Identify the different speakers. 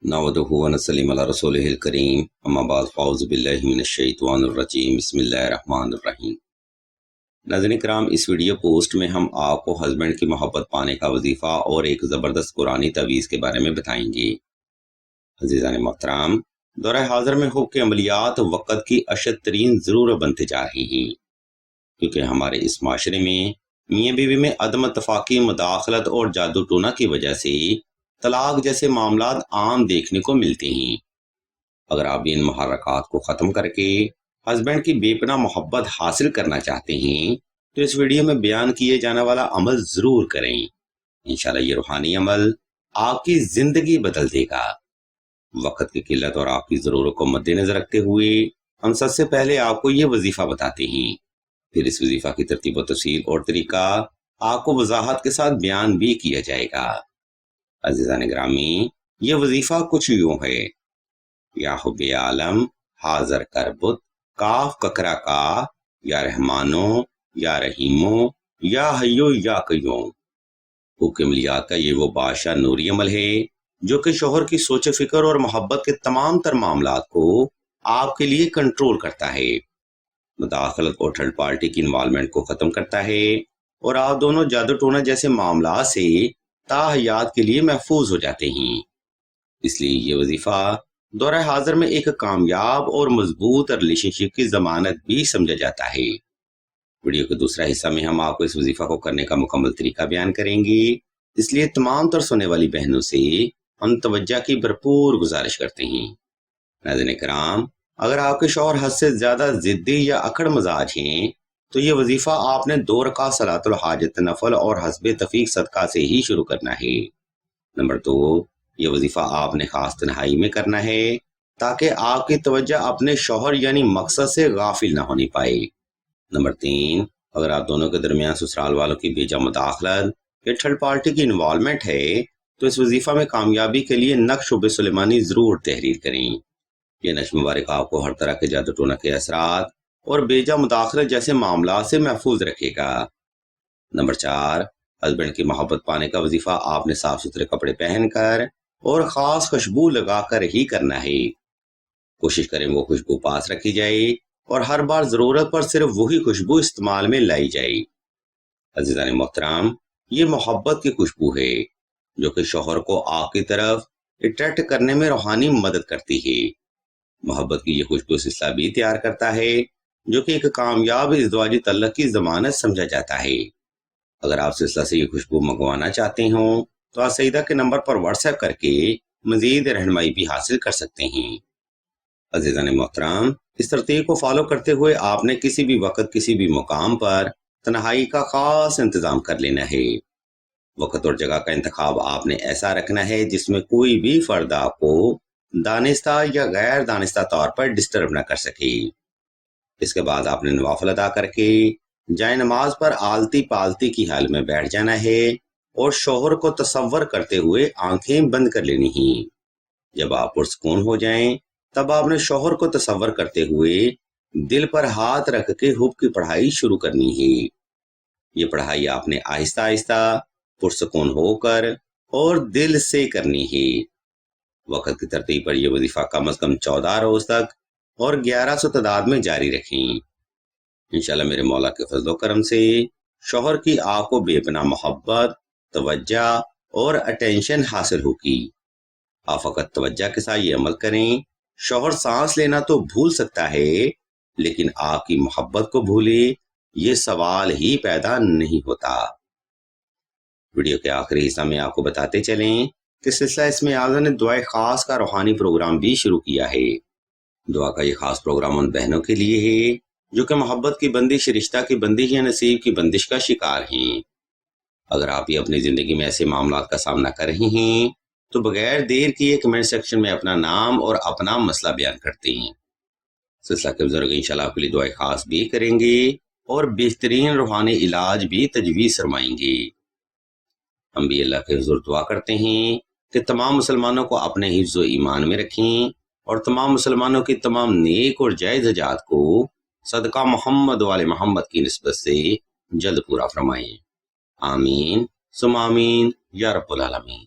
Speaker 1: نحمدہ و نصلی علی رسولہ الکریم اما بعد فاعوذ باللہ من الشیطان الرجیم بسم اللہ الرحمن الرحیم۔ ناظرین کرام، اس ویڈیو پوسٹ میں ہم آپ کو ہسبینڈ کی محبت پانے کا وظیفہ اور ایک زبردست قرآنی تعویذ کے بارے میں بتائیں گے۔ عزیزان محترم، دور حاضر میں حب کے عملیات وقت کی اشد ترین ضرورت بنتے جا رہی ہیں، کیونکہ ہمارے اس معاشرے میں میاں بیوی میں عدم اتفاقی، مداخلت اور جادو ٹونا کی وجہ سے طلاق جیسے معاملات عام دیکھنے کو ملتے ہیں۔ اگر آپ ان محرکات کو ختم کر کے ہسبینڈ کی بے پناہ محبت حاصل کرنا چاہتے ہیں تو اس ویڈیو میں بیان کیے جانے والا عمل ضرور کریں۔ انشاءاللہ یہ روحانی عمل آپ کی زندگی بدل دے گا۔ وقت کی قلت اور آپ کی ضرورت کو مد نظر رکھتے ہوئے ہم سب سے پہلے آپ کو یہ وظیفہ بتاتے ہیں، پھر اس وظیفہ کی ترتیب و تفصیل اور طریقہ آپ کو وضاحت کے ساتھ بیان بھی کیا جائے گا۔ عزیزان گرامی، یہ وظیفہ کچھ یوں ہے: یا حب عالم حاضر کربت کاف ککرا کا، یا رحمانو یا رحیمو یا حیو یا قیوم۔ حب کے عملیات کا یہ وہ بادشاہ نوری عمل ہے جو کہ شوہر کی سوچ فکر اور محبت کے تمام تر معاملات کو آپ کے لیے کنٹرول کرتا ہے، مداخلت اور تھرڈ پارٹی کی انوالومنٹ کو ختم کرتا ہے، اور آپ دونوں جادو ٹونا جیسے معاملات سے تا حیات کے لیے محفوظ ہو جاتے ہیں۔ اس لیے یہ وظیفہ دور حاضر میں ایک کامیاب اور مضبوط ریلیشن شپ کی ضمانت بھی سمجھا جاتا ہے۔ ویڈیو کے دوسرا حصہ میں ہم آپ کو اس وظیفہ کو کرنے کا مکمل طریقہ بیان کریں گے، اس لیے تمام تر سننے والی بہنوں سے ہم توجہ کی بھرپور گزارش کرتے ہیں۔ ناظرین کرام، اگر آپ کے شوہر حد سے زیادہ ضدی یا اکڑ مزاج ہیں تو یہ وظیفہ آپ نے 2 رکعت صلاۃ الحاجت نفل اور حسب تفیق صدقہ سے ہی شروع کرنا ہے۔ نمبر 2، یہ وظیفہ آپ نے خاص تنہائی میں کرنا ہے تاکہ آپ کی توجہ اپنے شوہر یعنی مقصد سے غافل نہ ہونی پائے۔ نمبر 3، اگر آپ دونوں کے درمیان سسرال والوں کی بیجا مداخلت یا تھرڈ پارٹی کی انوالومنٹ ہے تو اس وظیفہ میں کامیابی کے لیے نقش شب سلیمانی ضرور تحریر کریں۔ یہ نقش مبارک آپ کو ہر طرح کے جادو ٹونا کے اثرات اور بیجا مداخلت جیسے معاملات سے محفوظ رکھے گا۔ نمبر 4، ہسبینڈ کی محبت پانے کا وظیفہ آپ نے صاف ستھرے کپڑے پہن کر اور خاص خوشبو لگا کر ہی کرنا ہے۔ کوشش کریں وہ خوشبو پاس رکھی جائے اور ہر بار ضرورت پر صرف وہی خوشبو استعمال میں لائی جائے۔ عزیزان محترم، یہ محبت کی خوشبو ہے جو کہ شوہر کو آپ کی طرف اٹریکٹ کرنے میں روحانی مدد کرتی ہے۔ محبت کی یہ خوشبو سلسلہ بھی تیار کرتا ہے جو کہ ایک کامیاب ازدواجی تعلق کی ضمانت سمجھا جاتا ہے۔ اگر آپ سلسلہ سے یہ خوشبو منگوانا چاہتے ہوں تو آپ سیدہ کے نمبر پر واٹس ایپ کر کے مزید رہنمائی بھی حاصل کر سکتے ہیں۔ عزیزان محترم، اس ترتیب کو فالو کرتے ہوئے آپ نے کسی بھی وقت کسی بھی مقام پر تنہائی کا خاص انتظام کر لینا ہے۔ وقت اور جگہ کا انتخاب آپ نے ایسا رکھنا ہے جس میں کوئی بھی فرد آپ کو دانستہ یا غیر دانستہ طور پر ڈسٹرب نہ کر سکے۔ اس کے بعد آپ نے نوافل ادا کر کے جائے نماز پر آلتی پالتی کی حال میں بیٹھ جانا ہے اور شوہر کو تصور کرتے ہوئے آنکھیں بند کر لینی ہیں۔ جب آپ پرسکون ہو جائیں تب آپ نے شوہر کو تصور کرتے ہوئے دل پر ہاتھ رکھ کے حب کی پڑھائی شروع کرنی ہے۔ یہ پڑھائی آپ نے آہستہ آہستہ پرسکون ہو کر اور دل سے کرنی ہے۔ وقت کی ترتیب پر یہ وظیفہ کم از کم 14 روز تک اور 1100 تعداد میں جاری رکھیں۔ انشاءاللہ میرے مولا کے فضل و کرم سے شوہر کی آپ کو بے پناہ محبت، توجہ اور اٹینشن حاصل ہوگی۔ آپ فقط توجہ کے ساتھ یہ عمل کریں۔ شوہر سانس لینا تو بھول سکتا ہے لیکن آپ کی محبت کو بھولے یہ سوال ہی پیدا نہیں ہوتا۔ ویڈیو کے آخری حصہ میں آپ کو بتاتے چلیں کہ سلسلہ اسم اعظم نے دعائے خاص کا روحانی پروگرام بھی شروع کیا ہے۔ دعا کا یہ خاص پروگرام ان بہنوں کے لیے ہے جو کہ محبت کی بندش، رشتہ کی بندش یا نصیب کی بندش کا شکار ہیں۔ اگر آپ یہ اپنی زندگی میں ایسے معاملات کا سامنا کر رہے ہیں تو بغیر دیر کیے کمنٹ سیکشن میں اپنا نام اور اپنا مسئلہ بیان کرتے ہیں۔ سلسلہ کے بزرگ انشاءاللہ آپ کے لیے دعائے خاص بھی کریں گے اور بہترین روحانی علاج بھی تجویز فرمائیں گے۔ ہم بھی اللہ کے حضور دعا کرتے ہیں کہ تمام مسلمانوں کو اپنے حفظ و ایمان میں رکھیں اور تمام مسلمانوں کی تمام نیک اور جائز حاجات کو صدقہ محمد وآل محمد کی نسبت سے جلد پورا فرمائیں۔ آمین ثم آمین یا رب العالمین۔